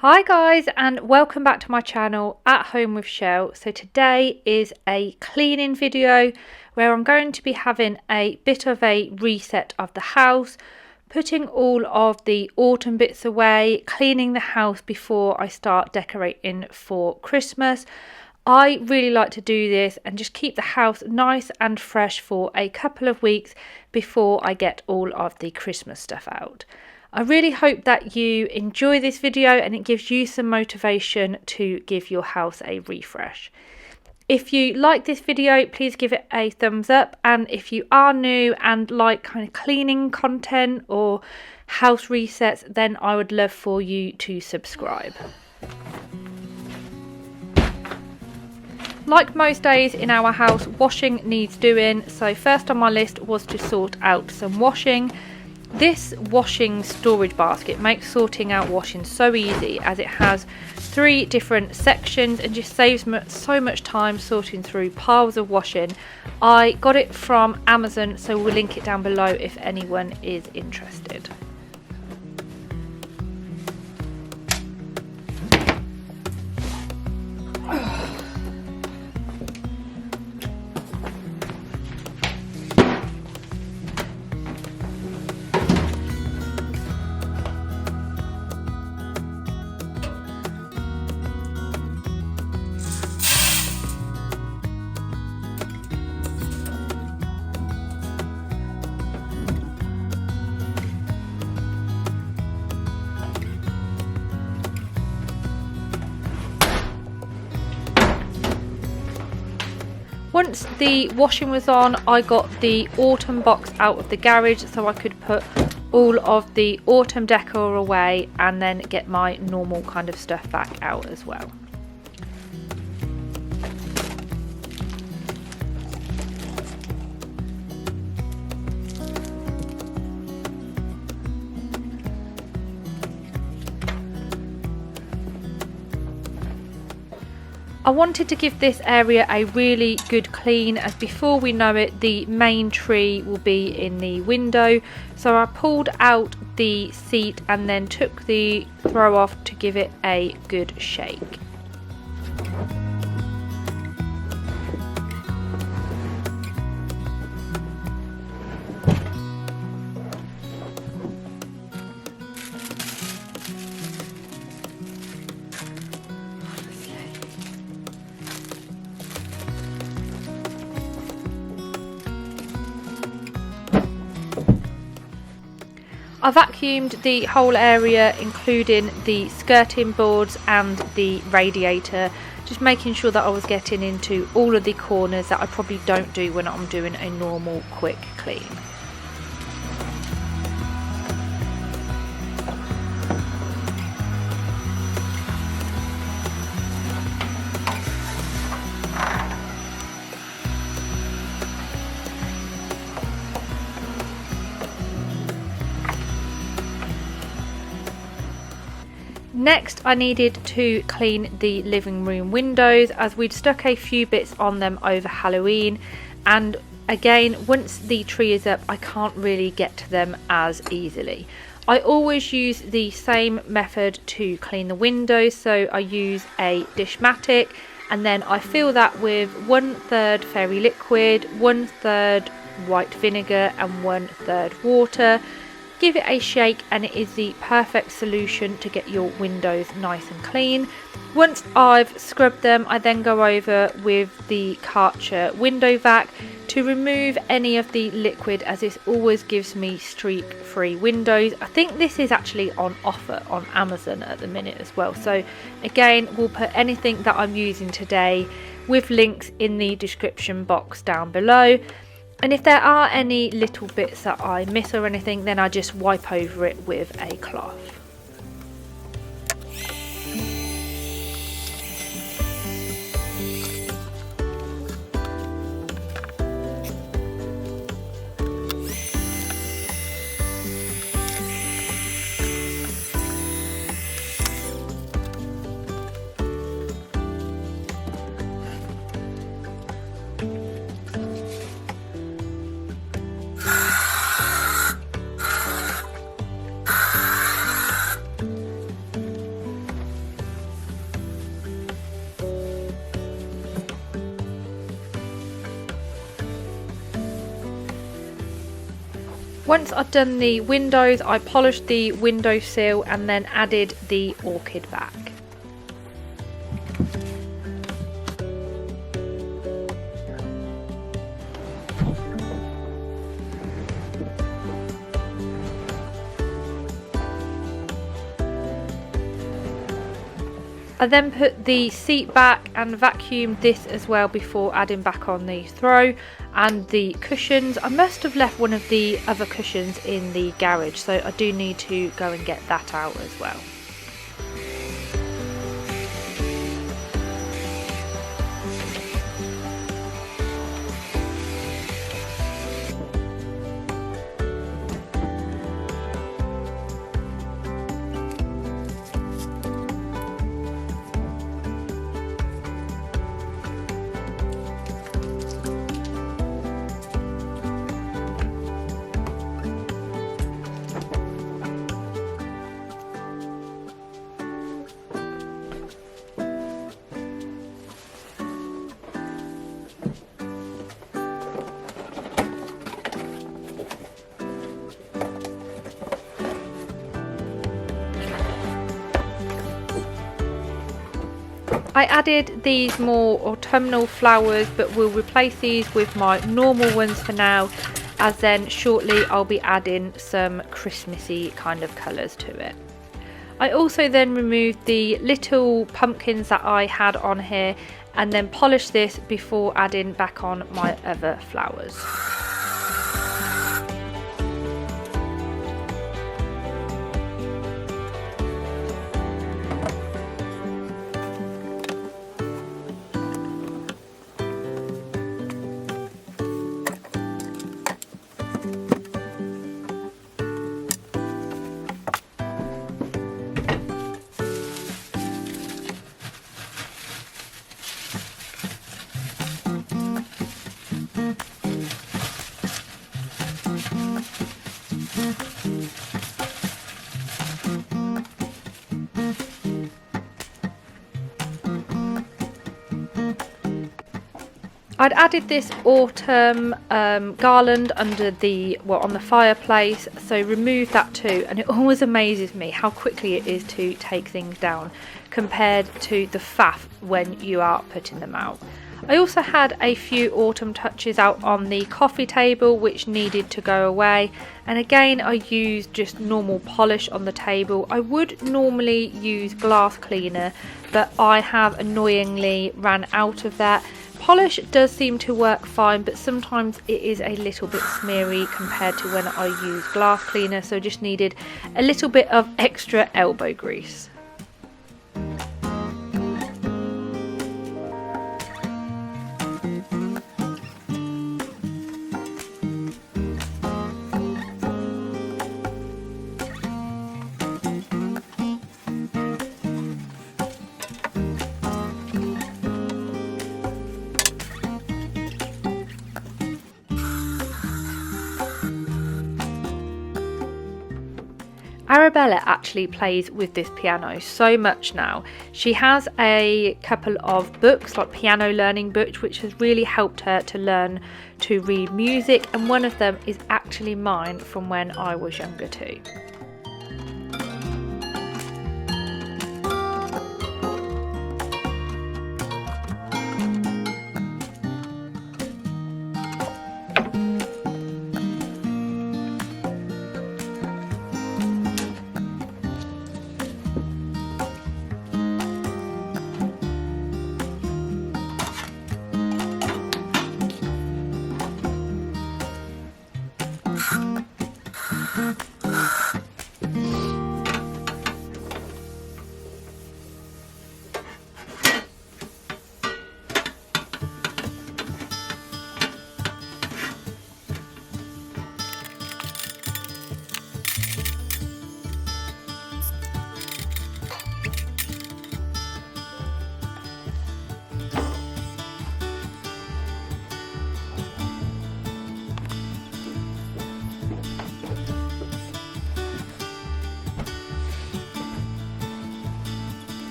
Hi guys, and welcome back to my channel At Home with Shell. So today is a cleaning video where I'm going to be having a bit of a reset of the house, putting all of the autumn bits away, cleaning the house before I start decorating for Christmas. I really like to do this and just keep the house nice and fresh for a couple of weeks before I get all of the Christmas stuff out. I really hope that you enjoy this video and it gives you some motivation to give your house a refresh. If you like this video, please give it a thumbs up, and if you are new and like kind of cleaning content or house resets, then I would love for you to subscribe. Like most days in our house, washing needs doing, so first on my list was to sort out some washing. This washing storage basket makes sorting out washing so easy, as it has 3 different sections and just saves so much time sorting through piles of washing. I got it from Amazon, so we'll link it down below if anyone is interested. Once the washing was on, I got the autumn box out of the garage so I could put all of the autumn decor away and then get my normal kind of stuff back out as well. I wanted to give this area a really good clean, as before we know it the main tree will be in the window, so I pulled out the seat and then took the throw off to give it a good shake. I vacuumed the whole area, including the skirting boards and the radiator, just making sure that I was getting into all of the corners that I probably don't do when I'm doing a normal quick clean. Next, I needed to clean the living room windows, as we'd stuck a few bits on them over Halloween, and again, once the tree is up, I can't really get to them as easily. I always use the same method to clean the windows, so I use a Dishmatic and then I fill that with 1/3 fairy liquid, 1/3 white vinegar and 1/3 water. Give it a shake and it is the perfect solution to get your windows nice and clean. Once I've scrubbed them, I then go over with the Karcher window vac to remove any of the liquid, as this always gives me streak-free windows. I think this is actually on offer on Amazon at the minute as well. So again, we'll put anything that I'm using today with links in the description box down below. And if there are any little bits that I miss or anything, then I just wipe over it with a cloth. Once I'd done the windows, I polished the windowsill and then added the orchid back. I then put the seat back and vacuumed this as well before adding back on the throw and the cushions. I must have left one of the other cushions in the garage, so I do need to go and get that out as well. I added these more autumnal flowers, but will replace these with my normal ones for now, as then shortly I'll be adding some Christmassy kind of colours to it. I also then removed the little pumpkins that I had on here and then polished this before adding back on my other flowers. I'd added this autumn garland under on the fireplace, so removed that too, and it always amazes me how quickly it is to take things down compared to the faff when you are putting them out. I also had a few autumn touches out on the coffee table which needed to go away, and again I used just normal polish on the table. I would normally use glass cleaner, but I have annoyingly ran out of that. Polish does seem to work fine, but sometimes it is a little bit smeary compared to when I use glass cleaner, so just needed a little bit of extra elbow grease. Arabella actually plays with this piano so much now. She has a couple of books, like piano learning books, which has really helped her to learn to read music, and one of them is actually mine from when I was younger too.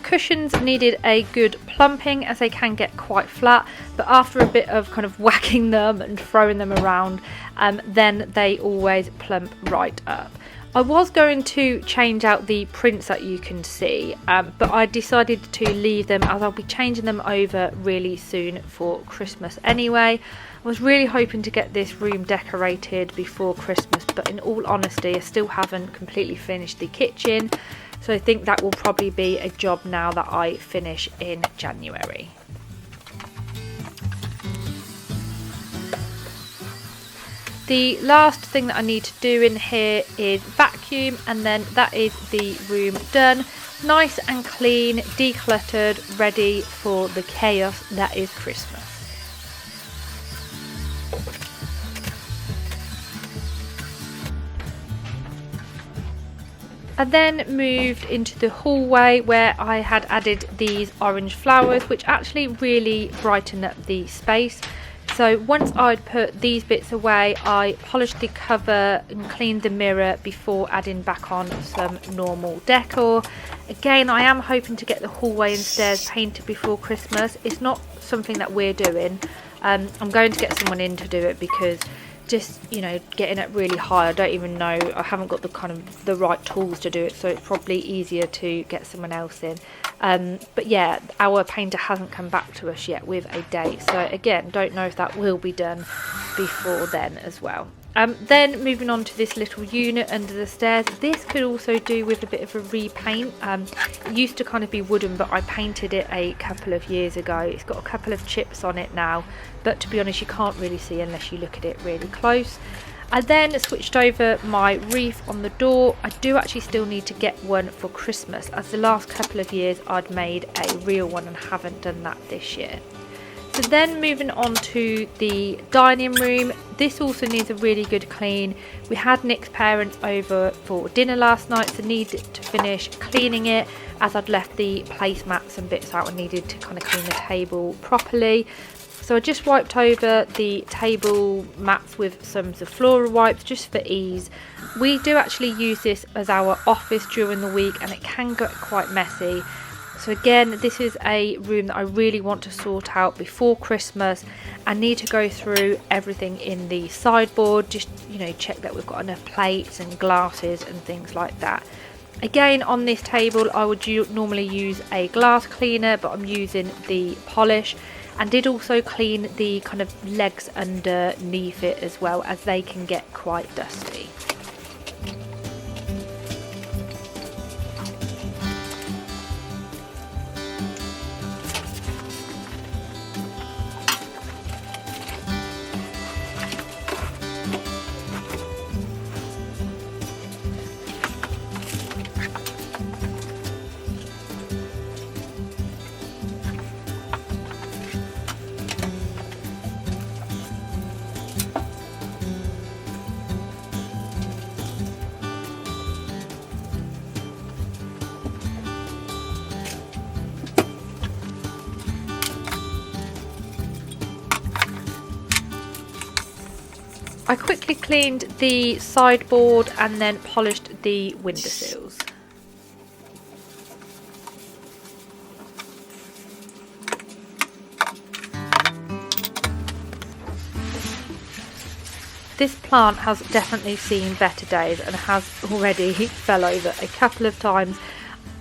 cushions needed a good plumping as they can get quite flat, but after a bit of kind of whacking them and throwing them around, then they always plump right up. I was going to change out the prints that you can see, but I decided to leave them as I'll be changing them over really soon for Christmas anyway. I was really hoping to get this room decorated before Christmas, but in all honesty I still haven't completely finished the kitchen, so I think that will probably be a job now that I finish in January. The last thing that I need to do in here is vacuum, and then that is the room done. Nice and clean, decluttered, ready for the chaos that is Christmas. I then moved into the hallway where I had added these orange flowers, which actually really brighten up the space. So once I'd put these bits away, I polished the cover and cleaned the mirror before adding back on some normal decor. Again, I am hoping to get the hallway and stairs painted before Christmas. It's not something that we're doing. I'm going to get someone in to do it because just, you know, getting it really high, I don't even know, I haven't got the right tools to do it, so it's probably easier to get someone else in. But yeah, our painter hasn't come back to us yet with a date, so again, don't know if that will be done before then as well. Then moving on to this little unit under the stairs. This could also do with a bit of a repaint. It used to kind of be wooden, but I painted it a couple of years ago. It's got a couple of chips on it now, but to be honest you can't really see unless you look at it really close. I then switched over my wreath on the door. I do actually still need to get one for Christmas, as the last couple of years I'd made a real one and haven't done that this year. So then moving on to the dining room, this also needs a really good clean. We had Nick's parents over for dinner last night, so needed to finish cleaning it as I'd left the placemats and bits out and needed to kind of clean the table properly. So I just wiped over the table mats with some Zoflora wipes just for ease. We do actually use this as our office during the week and it can get quite messy. So again, this is a room that I really want to sort out before Christmas. I need to go through everything in the sideboard, just, you know, check that we've got enough plates and glasses and things like that. Again, on this table I would normally use a glass cleaner, but I'm using the polish, and did also clean the kind of legs underneath it as well, as they can get quite dusty. I quickly cleaned the sideboard and then polished the windowsills. This plant has definitely seen better days and has already fell over a couple of times.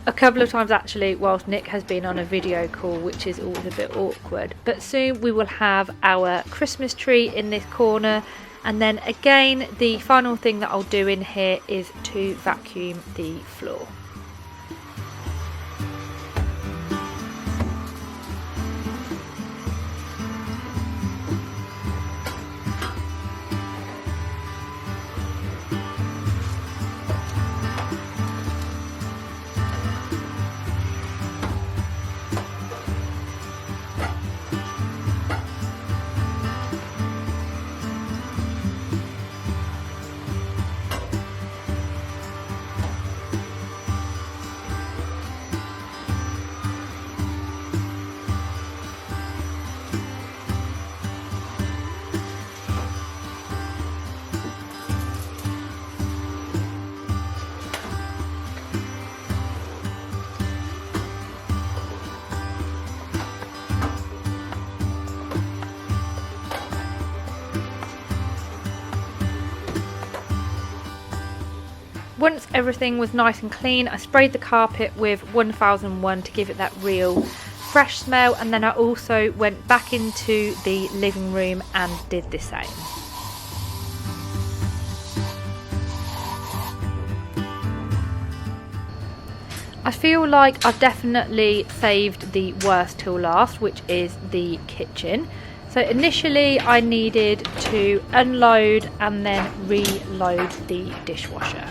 A couple of times actually whilst Nick has been on a video call, which is always a bit awkward. But soon we will have our Christmas tree in this corner. And then again, the final thing that I'll do in here is to vacuum the floor. Once everything was nice and clean, I sprayed the carpet with 1001 to give it that real fresh smell, and then I also went back into the living room and did the same. I feel like I've definitely saved the worst till last, which is the kitchen. So initially I needed to unload and then reload the dishwasher.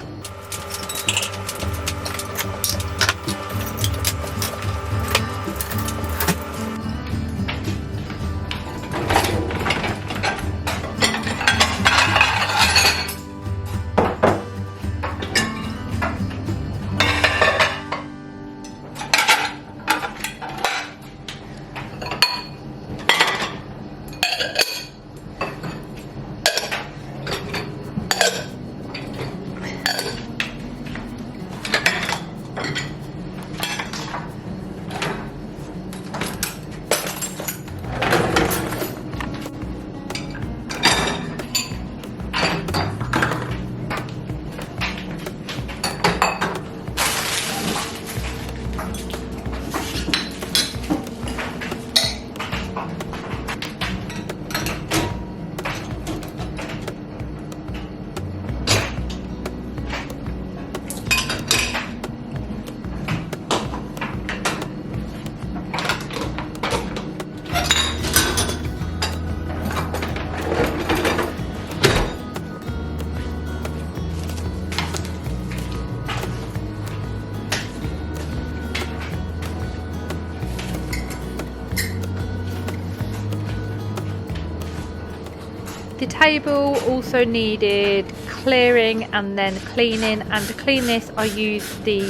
The table also needed clearing and then cleaning, and to clean this I used the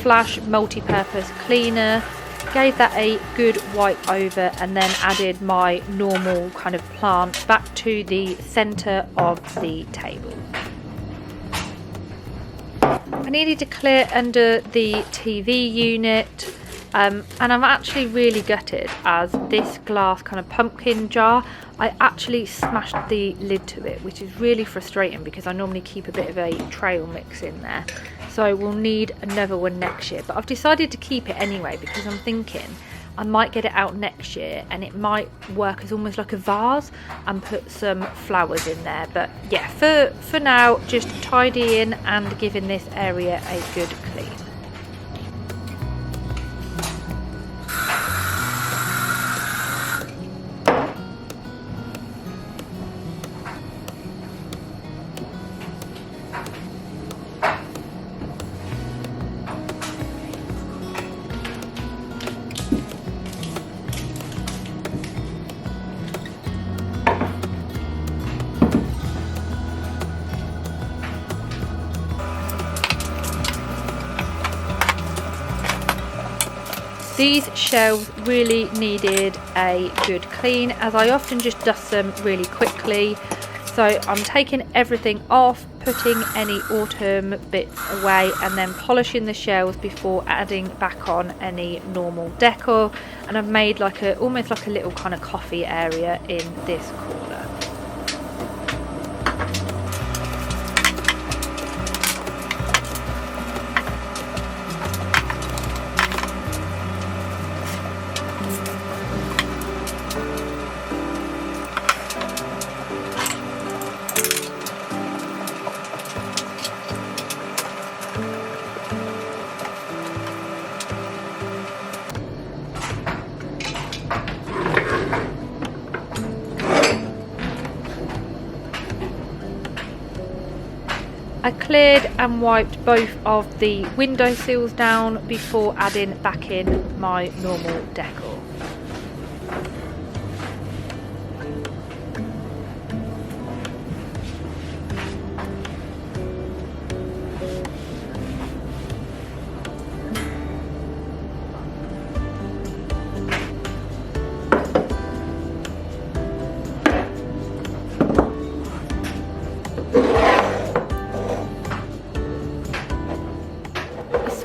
Flash multi-purpose cleaner, gave that a good wipe over, and then added my normal kind of plant back to the centre of the table. I needed to clear under the TV unit. And I'm actually really gutted, as this glass kind of pumpkin jar, I actually smashed the lid to it, which is really frustrating because I normally keep a bit of a trail mix in there. So we'll need another one next year, but I've decided to keep it anyway because I'm thinking I might get it out next year and it might work as almost like a vase and put some flowers in there. But yeah, for now, just tidying and giving this area a good clean. These shelves really needed a good clean, as I often just dust them really quickly. So I'm taking everything off, putting any autumn bits away, and then polishing the shelves before adding back on any normal decor. And I've made like almost like a little kind of coffee area in this corner. I cleared and wiped both of the window sills down before adding back in my normal decor.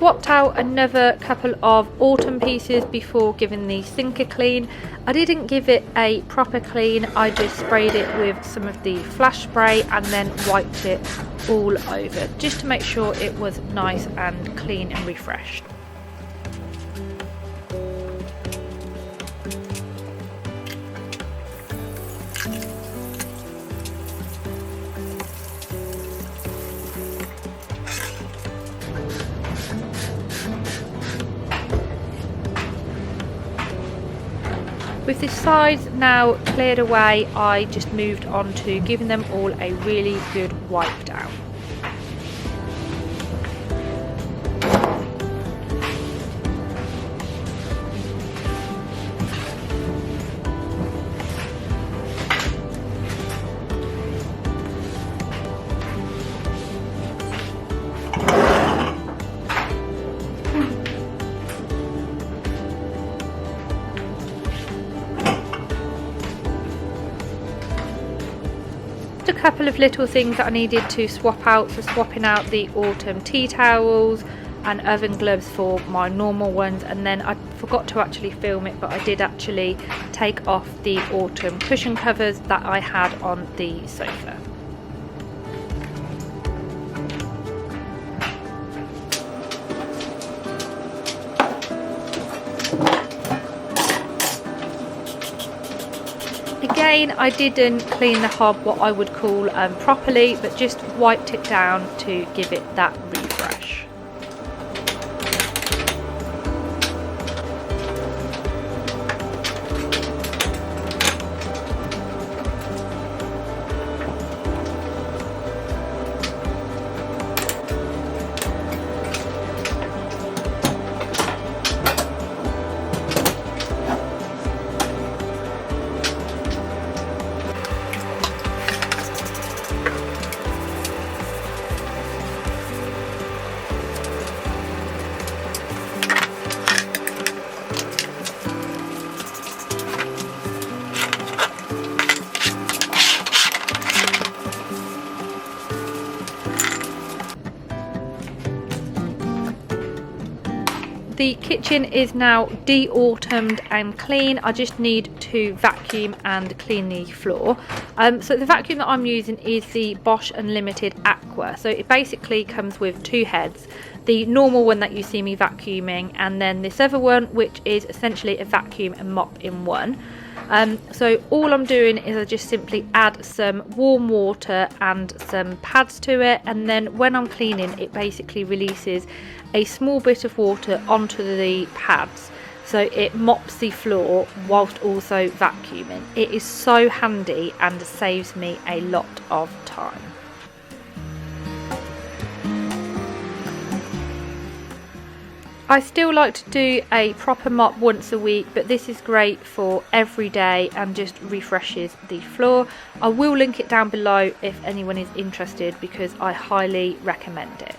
swapped out another couple of autumn pieces before giving the sink a clean. I didn't give it a proper clean, I just sprayed it with some of the flash spray and then wiped it all over just to make sure it was nice and clean and refreshed. With the sides now cleared away, I just moved on to giving them all a really good wipe down. A couple of little things that I needed to swap out, so swapping out the autumn tea towels and oven gloves for my normal ones, and then I forgot to actually film it, but I did actually take off the autumn cushion covers that I had on the sofa. Again, I didn't clean the hob what I would call properly, but just wiped it down to give it that refresh. The kitchen is now de-autumned and clean. I just need to vacuum and clean the floor. So the vacuum that I'm using is the Bosch Unlimited Aqua. So it basically comes with two heads. The normal one that you see me vacuuming, and then this other one which is essentially a vacuum and mop in one. So all I'm doing is I just simply add some warm water and some pads to it, and then when I'm cleaning it basically releases a small bit of water onto the pads, so it mops the floor whilst also vacuuming. It is so handy and saves me a lot of time. I still like to do a proper mop once a week, but this is great for every day and just refreshes the floor. I will link it down below if anyone is interested, because I highly recommend it.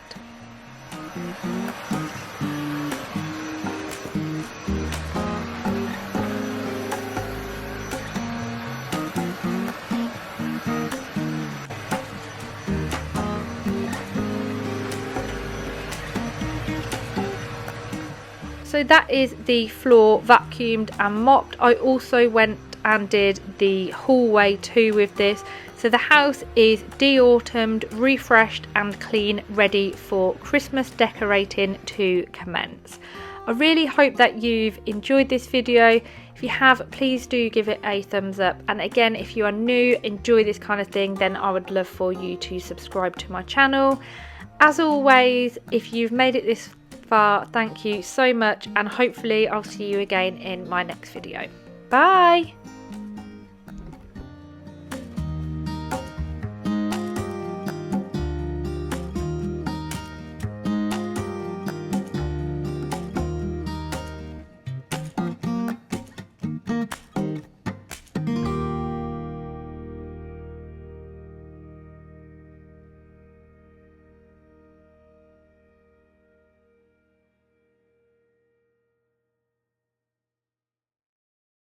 So that is the floor vacuumed and mopped. I also went and did the hallway too with this. So the house is de-autumned, refreshed and clean, ready for Christmas decorating to commence. I really hope that you've enjoyed this video. If you have, please do give it a thumbs up. And again, if you are new, enjoy this kind of thing, then I would love for you to subscribe to my channel. As always, if you've made it this far, thank you so much, and hopefully I'll see you again in my next video. Bye!